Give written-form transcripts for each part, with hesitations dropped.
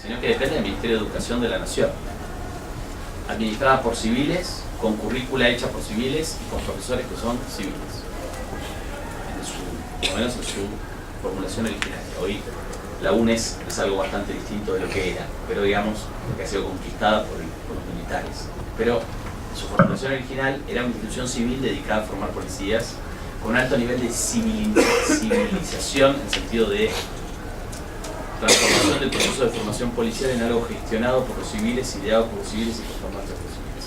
Sino que depende del Ministerio de Educación de la Nación, administrada por civiles, con currícula hecha por civiles y con profesores que son civiles, por lo menos en su formulación originaria. Hoy la UNES es algo bastante distinto de lo que era, pero digamos que ha sido conquistada por los militares. Pero su formulación original era una institución civil dedicada a formar policías con alto nivel de civilización en sentido de transformación del proceso de formación policial en algo gestionado por los civiles, ideado por los civiles y performado por los civiles.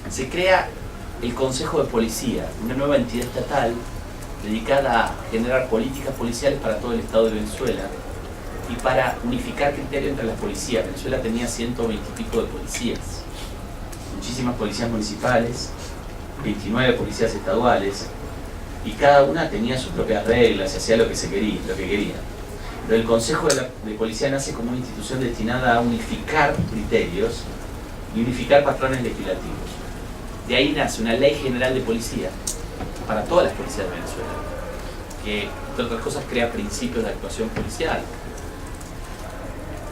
Se crea el Consejo de Policía, una nueva entidad estatal dedicada a generar políticas policiales para todo el Estado de Venezuela y para unificar criterios entre las policías. Venezuela tenía 120 y pico de policías, muchísimas policías municipales, 29 policías estaduales, y cada una tenía sus propias reglas y hacía lo que quería. Pero el Consejo de Policía nace como una institución destinada a unificar criterios y unificar patrones legislativos. De ahí nace una ley general de policía para todas las policías de Venezuela, que entre otras cosas crea principios de actuación policial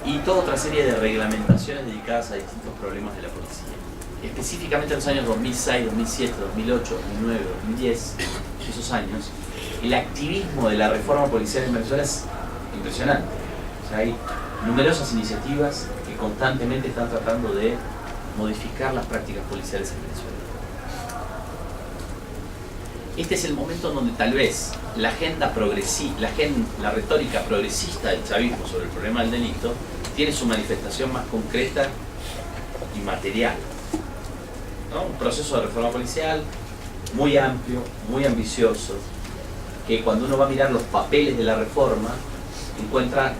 y toda otra serie de reglamentaciones dedicadas a distintos problemas de la policía. Específicamente en los años 2006, 2007, 2008, 2009, 2010, esos años, el activismo de la reforma policial en Venezuela es impresionante. O sea, hay numerosas iniciativas que constantemente están tratando de modificar las prácticas policiales en Venezuela. Este es el momento en donde tal vez la retórica progresista del chavismo sobre el problema del delito tiene su manifestación más concreta y material, ¿no? Un proceso de reforma policial muy amplio, muy ambicioso, que cuando uno va a mirar los papeles de la reforma encuentra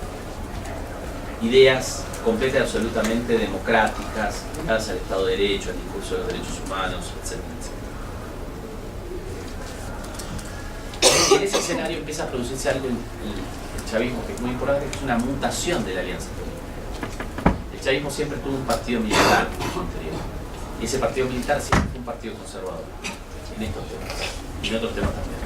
ideas completas y absolutamente democráticas, ligadas al Estado de Derecho, al discurso de los derechos humanos, etc. Y en ese escenario empieza a producirse algo en el chavismo que es muy importante, que es una mutación de la alianza política. El chavismo siempre tuvo un partido militar en su interior, y ese partido militar siempre fue un partido conservador en estos temas y en otros temas también.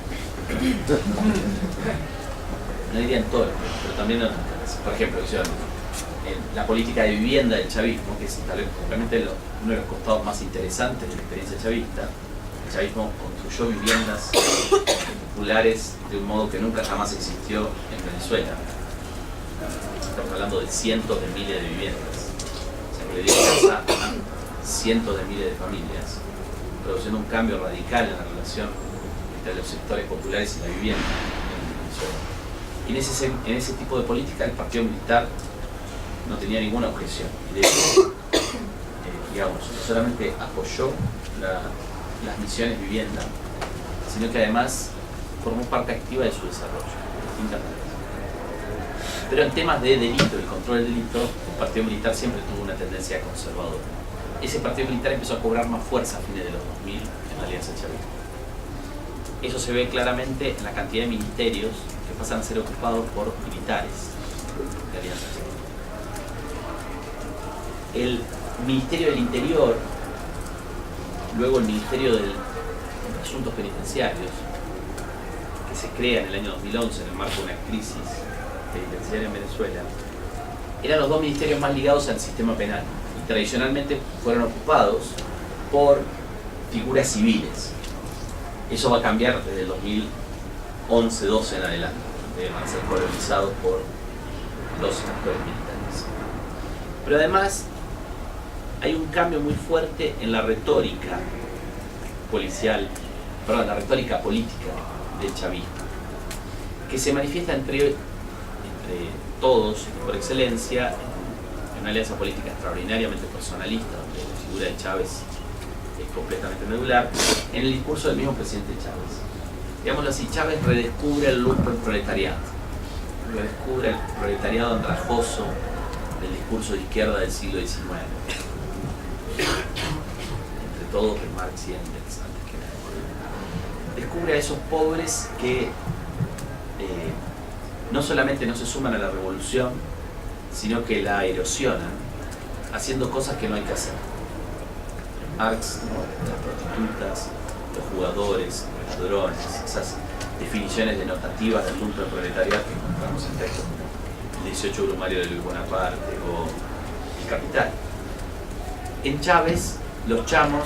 No diría en todos, pero también en otros temas. Por ejemplo, en la política de vivienda del chavismo, que es tal vez realmente uno de los costados más interesantes de la experiencia chavista, el chavismo construyó viviendas populares de un modo que nunca jamás existió en Venezuela. Estamos hablando de cientos de miles de viviendas. O sea, que le dio casa a cientos de miles de familias, produciendo un cambio radical en la relación entre los sectores populares y la vivienda en Venezuela. Y en ese tipo de política el partido militar no tenía ninguna objeción. Y de hecho, digamos, no solamente apoyó las misiones vivienda, sino que además formó parte activa de su desarrollo, de distintas maneras. Pero en temas de delito y control del delito, el partido militar siempre tuvo una tendencia conservadora. Ese partido militar empezó a cobrar más fuerza a fines de los 2000 en la alianza chavista. Eso se ve claramente en la cantidad de ministerios que pasan a ser ocupados por militares de alianza chavista. El Ministerio del Interior, luego el Ministerio de Asuntos Penitenciarios, que se crea en el año 2011 en el marco de una crisis penitenciaria en Venezuela, eran los dos ministerios más ligados al sistema penal y tradicionalmente fueron ocupados por figuras civiles. Eso va a cambiar desde el 2011-12 en adelante, van a ser colonizados por los actores militares. Pero además hay un cambio muy fuerte en la retórica policial, perdón, la retórica política del chavismo, que se manifiesta entre todos por excelencia en una alianza política extraordinariamente personalista, donde la figura de Chávez es completamente medular, en el discurso del mismo presidente Chávez. Digámoslo así, Chávez redescubre el proletariado, redescubre el proletariado andrajoso del discurso de izquierda del siglo XIX. Entre todos de Marx y Engels, antes que nada. Descubre a esos pobres que no solamente no se suman a la revolución, sino que la erosionan, haciendo cosas que no hay que hacer. Marx, ¿no? Las prostitutas, los jugadores, los ladrones, esas definiciones denotativas del lumpen proletariado que encontramos en textos como el 18 Brumario de Luis Bonaparte o El Capital. En Chávez, los chamos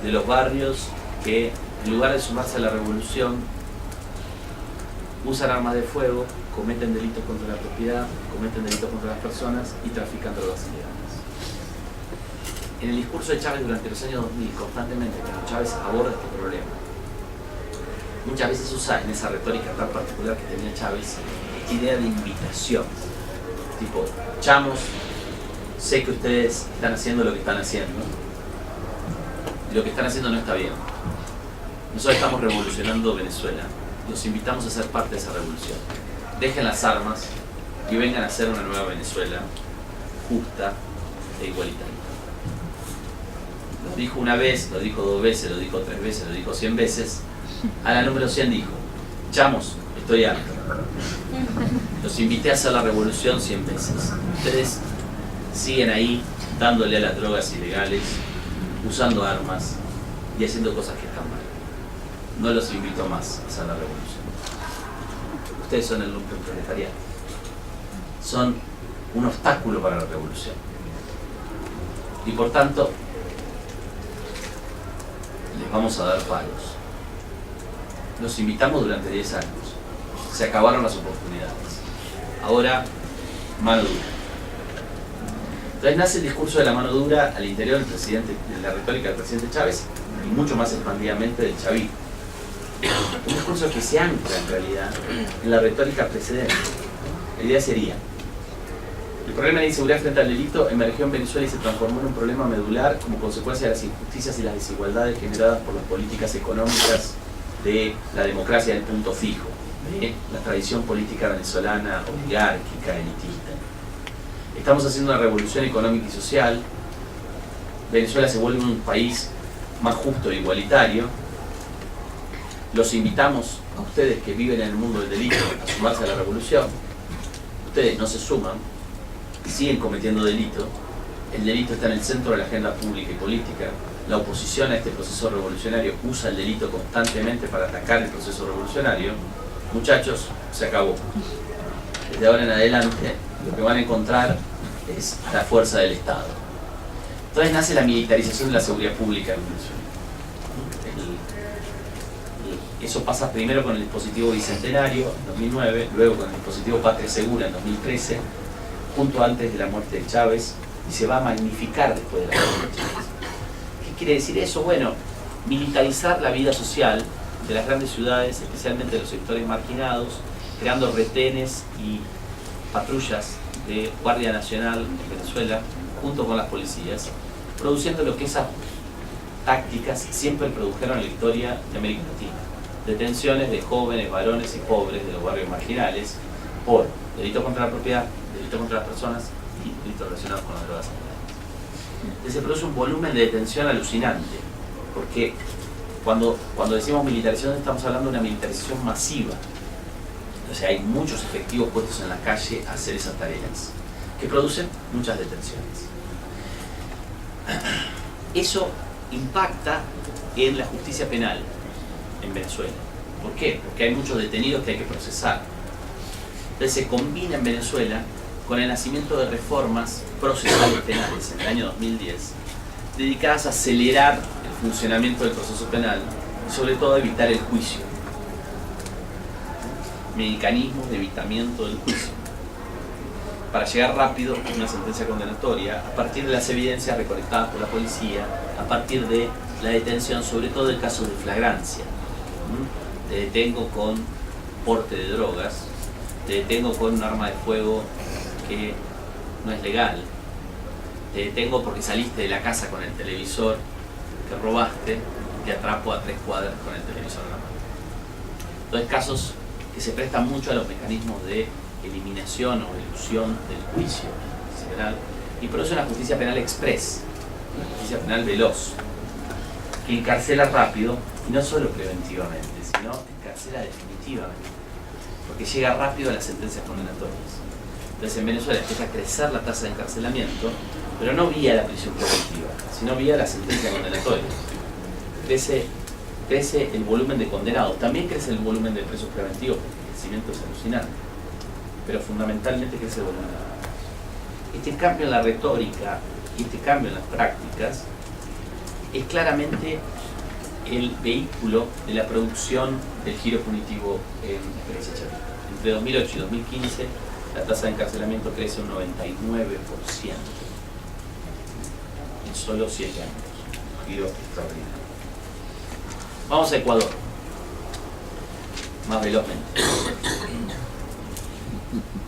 de los barrios que, en lugar de sumarse a la revolución, usan armas de fuego, cometen delitos contra la propiedad, cometen delitos contra las personas y trafican drogas ilegales. En el discurso de Chávez durante los años 2000, constantemente, cuando Chávez aborda este problema, muchas veces usa en esa retórica tan particular que tenía Chávez esta idea de invitación. Tipo, chamos, sé que ustedes están haciendo lo que están haciendo, y lo que están haciendo no está bien. Nosotros estamos revolucionando Venezuela. Los invitamos a ser parte de esa revolución. Dejen las armas y vengan a hacer una nueva Venezuela justa e igualitaria. Lo dijo una vez, lo dijo 2 veces, lo dijo 3 veces, lo dijo 100 veces. A la número 100 dijo: chamos, estoy harto. Los invité a hacer la revolución 100 veces. Ustedes siguen ahí dándole a las drogas ilegales, usando armas y haciendo cosas que están mal. No los invito más a hacer la revolución. Ustedes son el lumpen proletariado. Son un obstáculo para la revolución. Y por tanto, les vamos a dar palos. Los invitamos durante 10 años. Se acabaron las oportunidades. Ahora, mano dura. Entonces nace el discurso de la mano dura al interior del presidente, de la retórica del presidente Chávez, y mucho más expandidamente del chavismo. Un discurso que se ancla en realidad en la retórica precedente. La idea sería: el problema de la inseguridad frente al delito emergió en Venezuela y se transformó en un problema medular como consecuencia de las injusticias y las desigualdades generadas por las políticas económicas de la democracia del punto fijo, de la tradición política venezolana oligárquica, elitista. Estamos haciendo una revolución económica y social. Venezuela se vuelve un país más justo e igualitario. Los invitamos a ustedes que viven en el mundo del delito a sumarse a la revolución. Ustedes no se suman, siguen cometiendo delito. El delito está en el centro de la agenda pública y política. La oposición a este proceso revolucionario usa el delito constantemente para atacar el proceso revolucionario. Muchachos, se acabó. Desde ahora en adelante, lo que van a encontrar es la fuerza del Estado. Entonces nace la militarización de la seguridad pública en Venezuela. Eso pasa primero con el dispositivo bicentenario en 2009, luego con el dispositivo Patria Segura en 2013, junto antes de la muerte de Chávez, y se va a magnificar después de la muerte de Chávez. ¿Qué quiere decir eso? Bueno, militarizar la vida social de las grandes ciudades, especialmente de los sectores marginados, creando retenes y patrullas de Guardia Nacional en Venezuela, junto con las policías, produciendo lo que esas tácticas siempre produjeron en la historia de América Latina. Detenciones de jóvenes, varones y pobres de los barrios marginales por delito contra la propiedad, delito contra las personas y delitos relacionados con las drogas ilegales. Se produce un volumen de detención alucinante, porque cuando decimos militarización estamos hablando de una militarización masiva. O sea, hay muchos efectivos puestos en la calle a hacer esas tareas, que producen muchas detenciones. Eso impacta en la justicia penal en Venezuela. ¿Por qué? Porque hay muchos detenidos que hay que procesar. Entonces se combina en Venezuela con el nacimiento de reformas procesales penales en el año 2010, dedicadas a acelerar el funcionamiento del proceso penal y sobre todo a evitar el juicio. Mecanismos de evitamiento del juicio, para llegar rápido a una sentencia condenatoria a partir de las evidencias recolectadas por la policía, a partir de la detención, sobre todo en casos de flagrancia. Te detengo con porte de drogas, te detengo con un arma de fuego que no es legal, te detengo porque saliste de la casa con el televisor que robaste, te atrapo a 3 cuadras con el televisor en la mano. Entonces, casos que se prestan mucho a los mecanismos de eliminación o elusión del juicio penal, y produce una justicia penal express, una justicia penal veloz, que encarcela rápido, y no solo preventivamente, sino encarcela definitivamente, porque llega rápido a las sentencias condenatorias. Entonces en Venezuela empieza a crecer la tasa de encarcelamiento, pero no vía la prisión preventiva, sino vía la sentencia condenatoria. Crece crece el volumen de condenados, también crece el volumen de presos preventivos, porque el crecimiento es alucinante, pero fundamentalmente crece el volumen de condenados. Este cambio en la retórica y este cambio en las prácticas es claramente el vehículo de la producción del giro punitivo en la experiencia chavista. Entre 2008 y 2015 la tasa de encarcelamiento crece un 99% en solo 7 años. Un giro extraordinario. Vamos a Ecuador, más velozmente.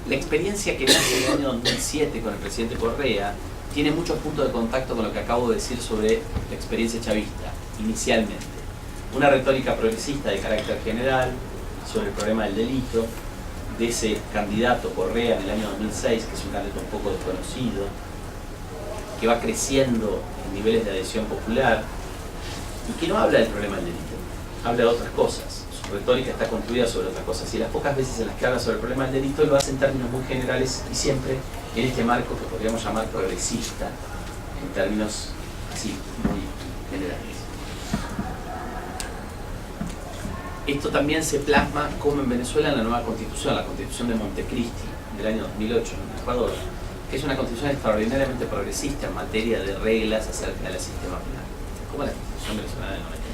La experiencia que nace en el año 2007 con el presidente Correa tiene muchos puntos de contacto con lo que acabo de decir sobre la experiencia chavista, inicialmente. Una retórica progresista de carácter general sobre el problema del delito, de ese candidato Correa en el año 2006, que es un candidato un poco desconocido, que va creciendo en niveles de adhesión popular, y que no habla del problema del delito, habla de otras cosas. Su retórica está construida sobre otras cosas, y las pocas veces en las que habla sobre el problema del delito lo hace en términos muy generales y siempre en este marco que podríamos llamar progresista, en términos así, muy generales. Esto también se plasma como en Venezuela en la nueva constitución, la constitución de Montecristi del año 2008 en Ecuador, que es una constitución extraordinariamente progresista en materia de reglas acerca del sistema penal, como la constitución venezolana del 99.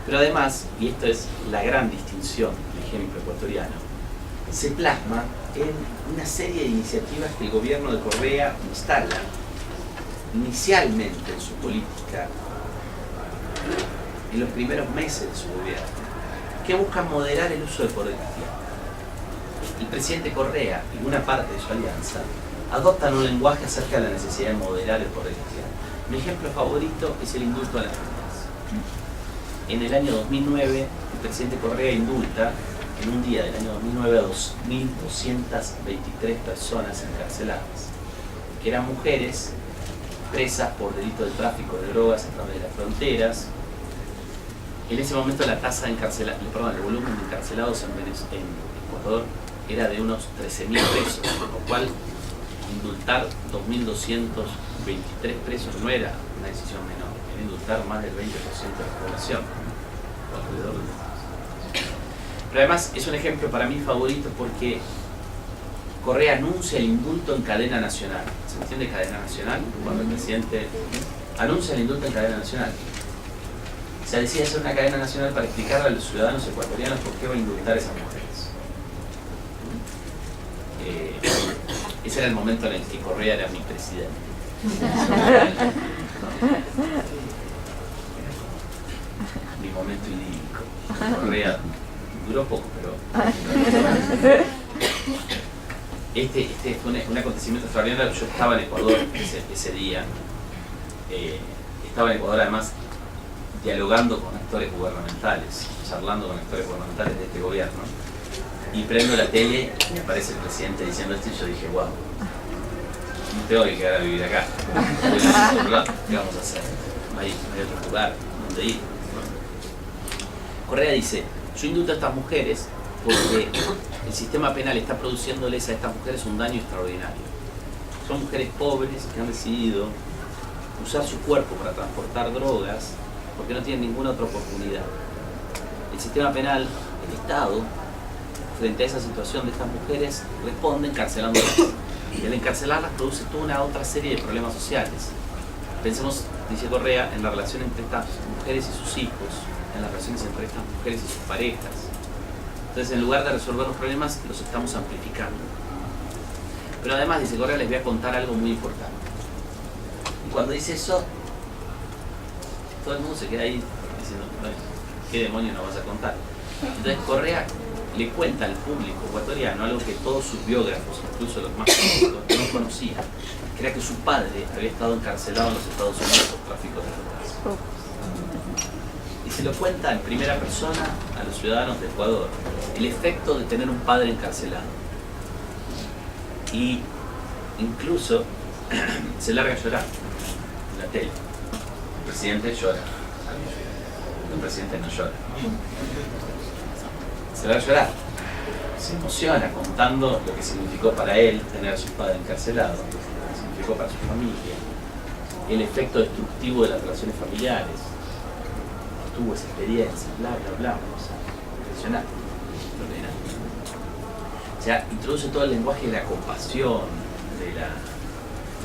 Pero además, y esto es la gran distinción del ejemplo ecuatoriano, se plasma en una serie de iniciativas que el gobierno de Correa instala inicialmente en su política en los primeros meses de su gobierno, que buscan moderar el uso del poder cristiano. El presidente Correa y una parte de su alianza adoptan un lenguaje acerca de la necesidad de moderar el poder cristiano. Mi ejemplo favorito es el indulto a las niñas. En el año 2009, el presidente Correa indulta en un día del año 2009 a 2.223 personas encarceladas, que eran mujeres presas por delito de tráfico de drogas a través de las fronteras. En ese momento la tasa de el volumen de encarcelados en Ecuador era de unos 13.000 presos, con lo cual indultar 2.223 presos no era una decisión menor, era indultar más del 20% de la población, alrededor de... Pero además es un ejemplo para mí favorito porque Correa anuncia el indulto en cadena nacional. ¿Se entiende cadena nacional? Cuando el presidente anuncia el indulto en cadena nacional. Se decide hacer una cadena nacional para explicarle a los ciudadanos ecuatorianos por qué va a indultar a esas mujeres. Ese era el momento en el que Correa era mi presidente. Mi momento idílico. Correa duró poco, pero... Este fue un acontecimiento extraordinario. Yo estaba en Ecuador ese día. Estaba en Ecuador además dialogando con actores gubernamentales, charlando con actores gubernamentales de este gobierno, y prendo la tele y me aparece el presidente diciendo esto y yo dije, wow, no tengo que quedar a vivir acá. ¿Qué vamos a hacer? No hay otro lugar donde ir. Correa dice, yo indulto a estas mujeres porque el sistema penal está produciéndoles a estas mujeres un daño extraordinario. Son mujeres pobres que han decidido usar su cuerpo para transportar drogas porque no tienen ninguna otra oportunidad. El sistema penal, el Estado, frente a esa situación de estas mujeres, responde encarcelándolas. Y al encarcelarlas produce toda una otra serie de problemas sociales. Pensemos, dice Correa, en la relación entre estas mujeres y sus hijos, en las relaciones entre estas mujeres y sus parejas. Entonces, en lugar de resolver los problemas, los estamos amplificando. Pero además, dice Correa, les voy a contar algo muy importante. Y cuando dice eso, todo el mundo se queda ahí diciendo, ¿qué demonios nos vas a contar? Entonces Correa le cuenta al público ecuatoriano algo que todos sus biógrafos, incluso los más conocidos, no conocían, que era que su padre había estado encarcelado en los Estados Unidos por tráfico de drogas. Y se lo cuenta en primera persona a los ciudadanos de Ecuador, el efecto de tener un padre encarcelado. Y incluso se larga a llorar en la tele. El presidente llora. El presidente no llora. Se va a llorar. Se emociona contando lo que significó para él tener a su padre encarcelado, lo que significó para su familia, el efecto destructivo de las relaciones familiares. tuvo esa experiencia, bla, bla, bla, o sea, impresionante. O sea, introduce todo el lenguaje de la compasión, de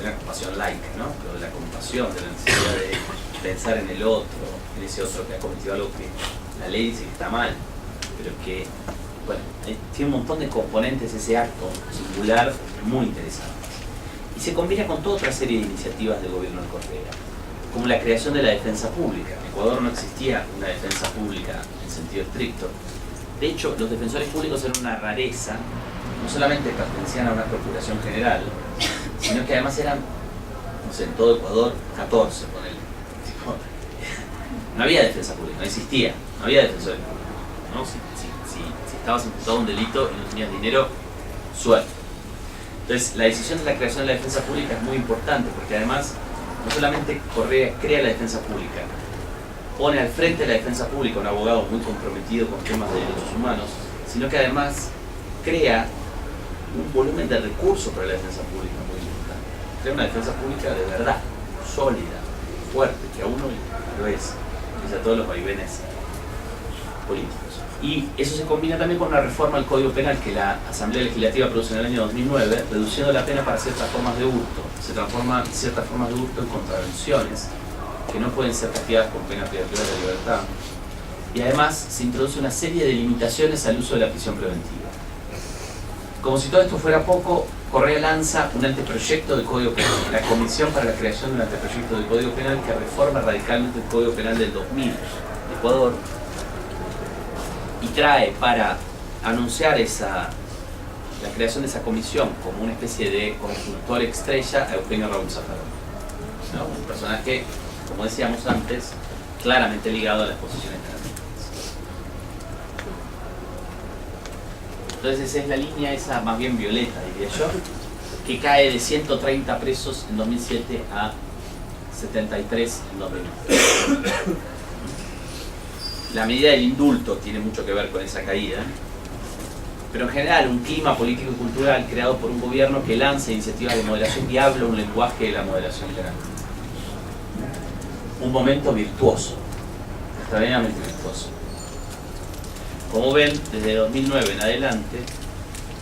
la compasión laica, ¿no? Pero de la compasión, de la necesidad de pensar en el otro, en ese otro que ha cometido algo que la ley dice que está mal, pero que, bueno, tiene un montón de componentes ese acto singular muy interesantes. Y se combina con toda otra serie de iniciativas del gobierno de Correa, como la creación de la defensa pública. En Ecuador no existía una defensa pública en sentido estricto. De hecho, los defensores públicos eran una rareza, no solamente pertenecían a una procuración general, sino que además eran, no sé, en todo Ecuador, 14, ponele. No había defensa pública, no existía, no había defensores públicos, ¿no? Si estabas imputado a un delito y no tenías dinero, suerte. Entonces, la decisión de la creación de la defensa pública es muy importante, porque además, no solamente Correa crea la defensa pública, pone al frente de la defensa pública un abogado muy comprometido con temas de derechos humanos, sino que además crea un volumen de recursos para la defensa pública muy importante. Crea una defensa pública de verdad, sólida, fuerte, que a uno lo es, pese a todos los vaivenes políticos. Y eso se combina también con una reforma al Código Penal que la Asamblea Legislativa produce en el año 2009, reduciendo la pena para ciertas formas de hurto. Se transforman ciertas formas de hurto en contravenciones que no pueden ser castigadas con pena privativa de la libertad. Y además se introduce una serie de limitaciones al uso de la prisión preventiva. Como si todo esto fuera poco, Correa lanza un anteproyecto de Código Penal, la Comisión para la Creación de un Anteproyecto de Código Penal que reforma radicalmente el Código Penal del 2000 de Ecuador y trae para anunciar la creación de esa comisión como una especie de consultor estrella a Eugenio Raúl Zaffaroni, ¿no? Un personaje, como decíamos antes, claramente ligado a las posiciones anarquistas. Entonces esa es la línea, esa más bien violeta, diría yo, que cae de 130 presos en 2007 a 73 en 2009. La medida del indulto tiene mucho que ver con esa caída, pero en general un clima político y cultural creado por un gobierno que lanza iniciativas de moderación y habla un lenguaje de la moderación legal. Un momento virtuoso, extraordinariamente virtuoso. Como ven, desde 2009 en adelante,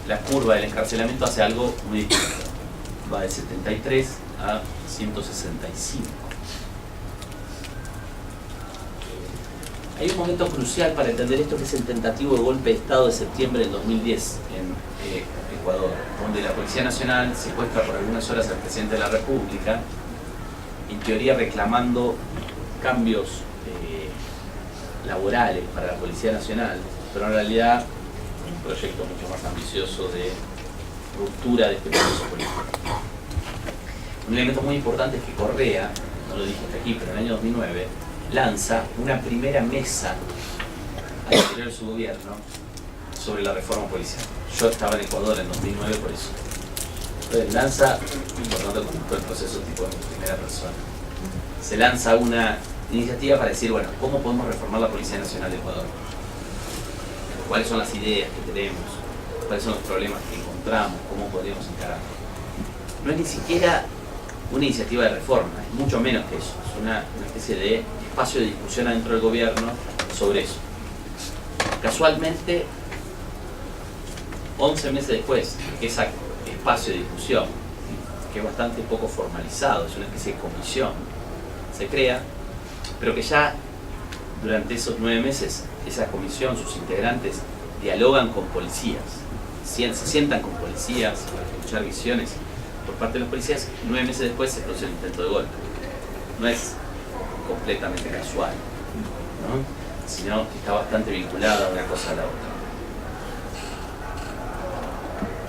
la curva del encarcelamiento hace algo muy distinto. Va de 73 a 165. Hay un momento crucial para entender esto, que es el tentativo de golpe de Estado de septiembre del 2010 en Ecuador, donde la Policía Nacional secuestra por algunas horas al presidente de la República, en teoría reclamando cambios laborales para la Policía Nacional, pero en realidad un proyecto mucho más ambicioso de ruptura de este proceso político. Un elemento muy importante es que Correa, no lo dije hasta aquí, pero en el año 2009, lanza una primera mesa al interior de su gobierno sobre la reforma policial. Yo estaba en Ecuador en 2009 por eso. Entonces lanza, por lo tanto conozco el proceso tipo de primera persona, se lanza una iniciativa para decir, bueno, ¿cómo podemos reformar la Policía Nacional de Ecuador? ¿Cuáles son las ideas que tenemos? ¿Cuáles son los problemas que encontramos? ¿Cómo podríamos encarar? No es ni siquiera una iniciativa de reforma, es mucho menos que eso, es una especie de espacio de discusión adentro del gobierno sobre eso. Casualmente, 11 meses después de que ese espacio de discusión, que es bastante poco formalizado, es una especie de comisión, se crea, pero que ya durante esos 9 meses esa comisión, sus integrantes, dialogan con policías, se sientan con policías para escuchar visiones por parte de los policías. 9 meses después se produce el intento de golpe. No es completamente casual, ¿no? Sino que está bastante vinculada una cosa a la otra.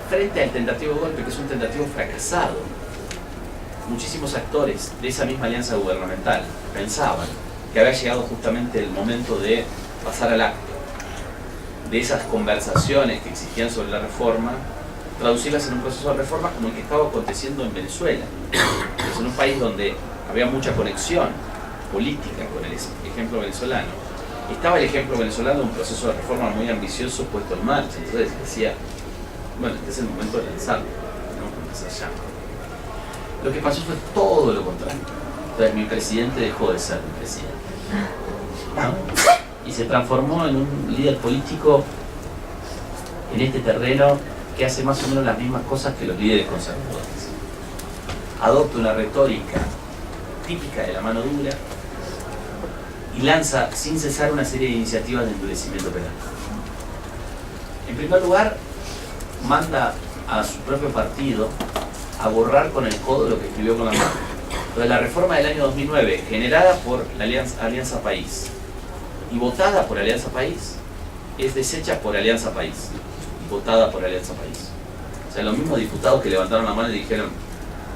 Frente al tentativo de golpe, que es un tentativo fracasado, muchísimos actores de esa misma alianza gubernamental pensaban que había llegado justamente el momento de pasar al acto, de esas conversaciones que existían sobre la reforma, traducirlas en un proceso de reforma como el que estaba aconteciendo en Venezuela. Es en un país donde había mucha conexión política con el ejemplo venezolano. Estaba el ejemplo venezolano de un proceso de reforma muy ambicioso puesto en marcha. Entonces decía, bueno, este es el momento de lanzarlo, tenemos que empezar ya. Lo que pasó fue todo lo contrario. Entonces mi presidente dejó de ser mi presidente. ¿no? Y se transformó en un líder político en este terreno que hace más o menos las mismas cosas que los líderes conservadores. Adopta una retórica típica de la mano dura y lanza sin cesar una serie de iniciativas de endurecimiento penal. En primer lugar, manda a su propio partido a borrar con el codo lo que escribió con la mano. Entonces, la reforma del año 2009, generada por la Alianza País y votada por Alianza País, es deshecha por Alianza País y votada por Alianza País. O sea, los mismos diputados que levantaron la mano y dijeron: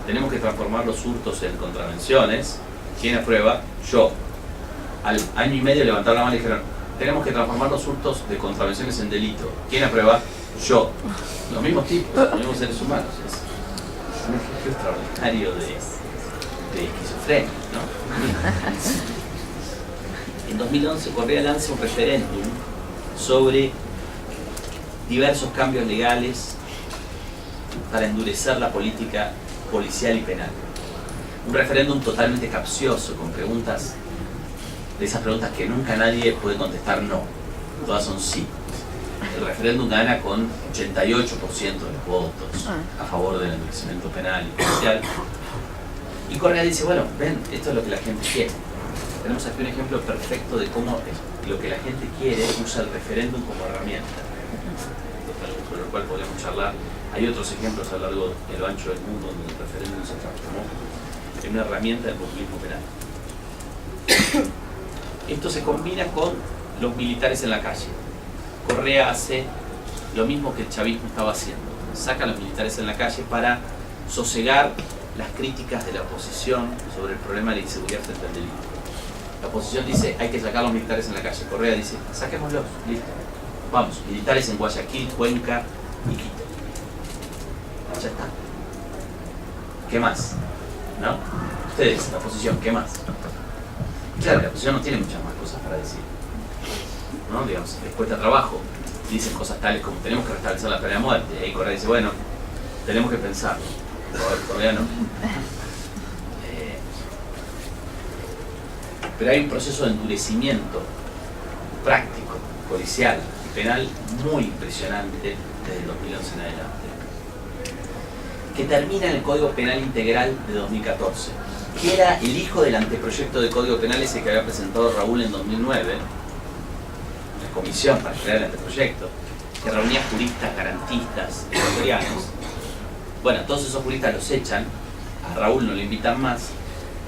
tenemos que transformar los hurtos en contravenciones. ¿Quién aprueba? Yo. Al año y medio levantaron la mano y dijeron: tenemos que transformar los hurtos de contravenciones en delito. ¿Quién aprueba? Yo. Los mismos tipos, los mismos seres humanos. Es un ejemplo extraordinario de esquizofrenia, ¿no? En 2011 Correa lanza un referéndum sobre diversos cambios legales para endurecer la política policial y penal. Un referéndum totalmente capcioso, con preguntas, de esas preguntas que nunca nadie puede contestar no. Todas son sí. El referéndum gana con 88% de los votos a favor del endurecimiento penal y policial. Y Correa dice: bueno, ven, esto es lo que la gente quiere. Tenemos aquí un ejemplo perfecto de cómo lo que la gente quiere usa el referéndum como herramienta. Sobre lo cual podríamos charlar. Hay otros ejemplos a lo largo y a lo ancho del mundo donde el referéndum se transformó en una herramienta del populismo penal. Esto se combina con los militares en la calle. Correa hace lo mismo que el chavismo estaba haciendo. Saca a los militares en la calle para sosegar las críticas de la oposición sobre el problema de la inseguridad frente al delito. La oposición dice: hay que sacar a los militares en la calle. Correa dice: saquémoslos, listo. Vamos, militares en Guayaquil, Cuenca y Quito. Ya está. ¿Qué más? ¿No? Ustedes, la oposición, ¿qué más? Claro, la oposición no tiene muchas más cosas para decir, ¿no? Digamos, les cuesta trabajo. Dicen cosas tales como: tenemos que restablecer la pena de muerte. Y ahí Correa dice: bueno, tenemos que pensarlo. Correa no. Pero hay un proceso de endurecimiento práctico, policial y penal muy impresionante desde el 2011 en adelante, que termina en el Código Penal Integral de 2014, que era el hijo del anteproyecto de Código Penal ese que había presentado Raúl en 2009, la comisión para crear el anteproyecto, que reunía juristas, garantistas, ecuatorianos. Bueno, todos esos juristas los echan, a Raúl no lo invitan más,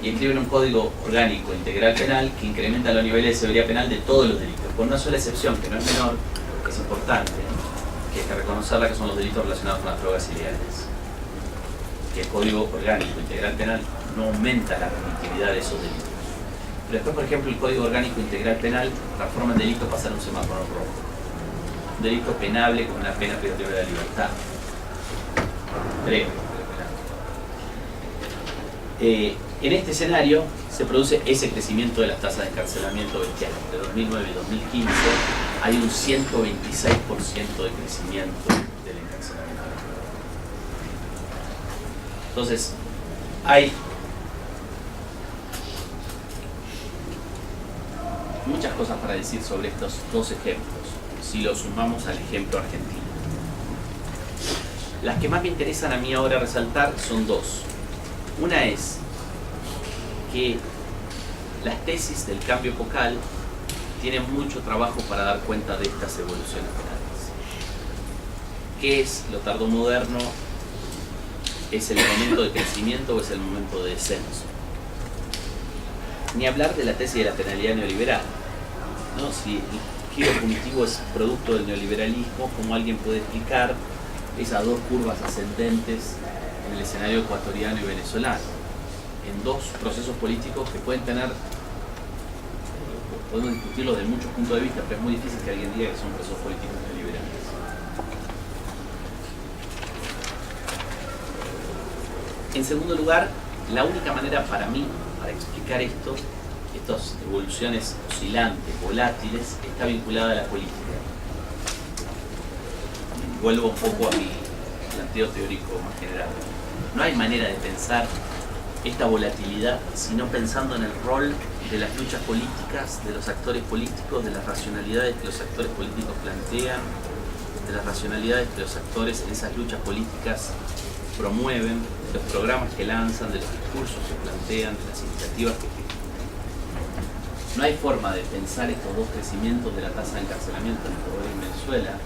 y escriben un código orgánico integral penal que incrementa los niveles de severidad penal de todos los delitos, con una sola excepción, que no es menor, que es importante, que hay que reconocerla, que son los delitos relacionados con las drogas ilegales. Que el código orgánico integral penal no aumenta la punitividad de esos delitos. Pero después, por ejemplo, el código orgánico integral penal transforma en delito pasar un semáforo rojo. Un delito penable con una pena privativa de la libertad. En este escenario se produce ese crecimiento de las tasas de encarcelamiento bestial. Entre 2009 y 2015 hay un 126% de crecimiento del encarcelamiento. Entonces, hay muchas cosas para decir sobre estos dos ejemplos, si los sumamos al ejemplo argentino. Las que más me interesan a mí ahora resaltar son dos. Una es que las tesis del cambio epocal tienen mucho trabajo para dar cuenta de estas evoluciones penales. ¿Qué es lo tardomoderno? ¿Es el momento de crecimiento o es el momento de descenso? Ni hablar de la tesis de la penalidad neoliberal, ¿no? Si el giro punitivo es producto del neoliberalismo, ¿cómo alguien puede explicar esas dos curvas ascendentes en el escenario ecuatoriano y venezolano? En dos procesos políticos que pueden tener, podemos discutirlo desde muchos puntos de vista, pero es muy difícil que alguien diga que son procesos políticos neoliberales. En segundo lugar, la única manera para mí, para explicar esto, estas evoluciones oscilantes, volátiles, está vinculada a la política. Vuelvo un poco a mi planteo teórico más general. No hay manera de pensar esta volatilidad, sino pensando en el rol de las luchas políticas, de los actores políticos, de las racionalidades que los actores políticos plantean, de las racionalidades que los actores en esas luchas políticas promueven, de los programas que lanzan, de los discursos que plantean, de las iniciativas que ejecutan. No hay forma de pensar estos dos crecimientos de la tasa de encarcelamiento en Ecuador y en Venezuela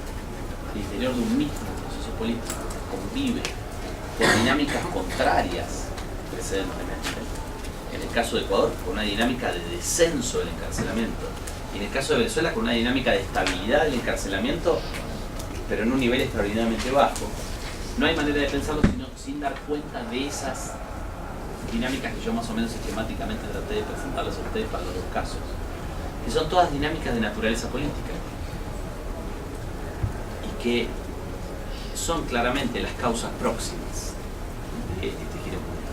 al interior de un mismo proceso político que convive con dinámicas contrarias precedentemente. En el caso de Ecuador, con una dinámica de descenso del encarcelamiento, y en el caso de Venezuela, con una dinámica de estabilidad del encarcelamiento, pero en un nivel extraordinariamente bajo. No hay manera de pensarlo sino sin dar cuenta de esas dinámicas que yo más o menos sistemáticamente traté de presentarles a ustedes para los dos casos, que son todas dinámicas de naturaleza política y que son claramente las causas próximas de este giro político.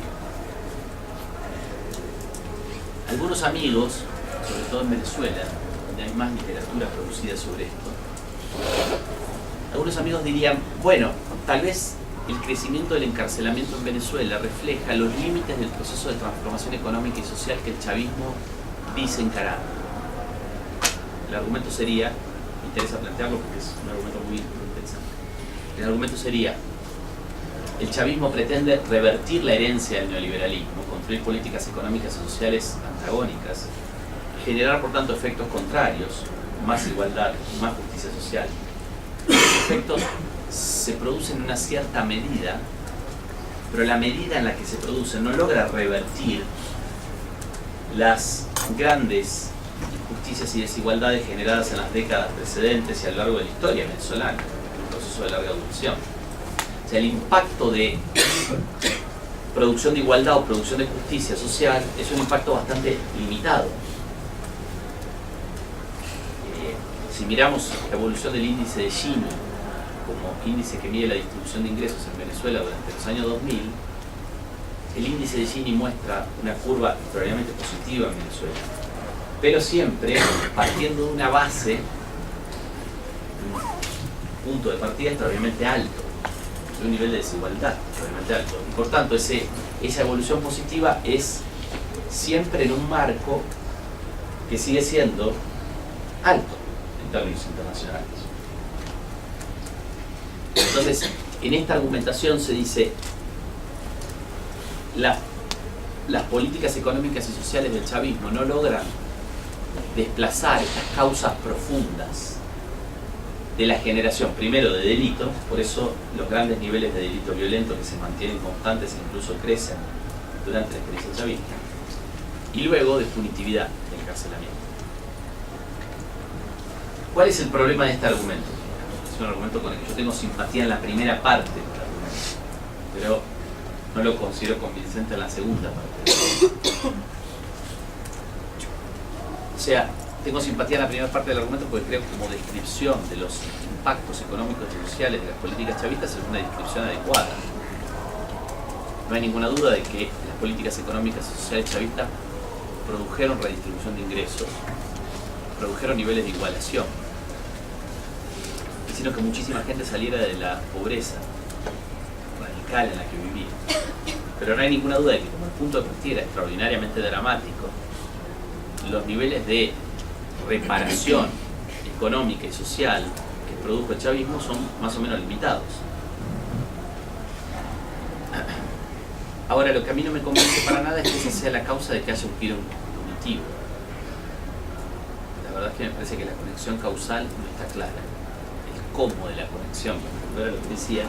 Algunos amigos, sobre todo en Venezuela, donde hay más literatura producida sobre esto, algunos amigos dirían, bueno, tal vez el crecimiento del encarcelamiento en Venezuela refleja los límites del proceso de transformación económica y social que el chavismo dice encarar. El argumento sería, me interesa plantearlo porque es un argumento muy interesante, el argumento sería, el chavismo pretende revertir la herencia del neoliberalismo, construir políticas económicas y sociales antagónicas, generar por tanto efectos contrarios, más igualdad, más justicia social. Los efectos se producen en una cierta medida, pero la medida en la que se producen no logra revertir las grandes injusticias y desigualdades generadas en las décadas precedentes y a lo largo de la historia venezolana, un proceso de larga duración. O sea, el impacto de producción de igualdad o producción de justicia social es un impacto bastante limitado. Si miramos la evolución del índice de Gini como índice que mide la distribución de ingresos en Venezuela durante los años 2000, el índice de Gini muestra una curva extraordinariamente positiva en Venezuela, pero siempre partiendo de una base, un punto de partida extraordinariamente alto, de un nivel de desigualdad extraordinariamente alto. Y por tanto, esa evolución positiva es siempre en un marco que sigue siendo alto en términos internacionales. Entonces, en esta argumentación se dice las políticas económicas y sociales del chavismo no logran desplazar estas causas profundas de la generación, primero de delito, por eso los grandes niveles de delito violento que se mantienen constantes e incluso crecen durante la experiencia chavista, y luego de punitividad, de encarcelamiento. ¿Cuál es el problema de este argumento? Es un argumento con el que yo tengo simpatía en la primera parte del argumento, pero no lo considero convincente en la segunda parte. O sea, tengo simpatía en la primera parte del argumento porque creo que como descripción de los impactos económicos y sociales de las políticas chavistas es una descripción adecuada. No hay ninguna duda de que las políticas económicas y sociales chavistas produjeron redistribución de ingresos, produjeron niveles de igualación, hicieron que muchísima gente saliera de la pobreza radical en la que vivía. Pero no hay ninguna duda de que como el punto de partida era extraordinariamente dramático, los niveles de reparación económica y social que produjo el chavismo son más o menos limitados. Ahora, lo que a mí no me convence para nada es que esa sea la causa de que haya un giro punitivo. La verdad es que me parece que la conexión causal no está clara. El cómo de la conexión, como era lo que decía,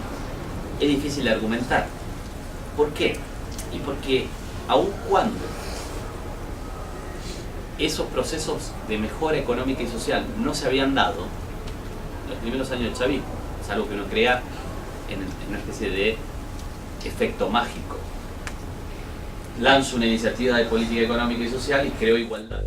es difícil de argumentar. ¿Por qué? Y porque aun cuando esos procesos de mejora económica y social no se habían dado en los primeros años del chavismo, es algo que uno crea en una especie de efecto mágico. Lanzo una iniciativa de política económica y social y creo igualdad.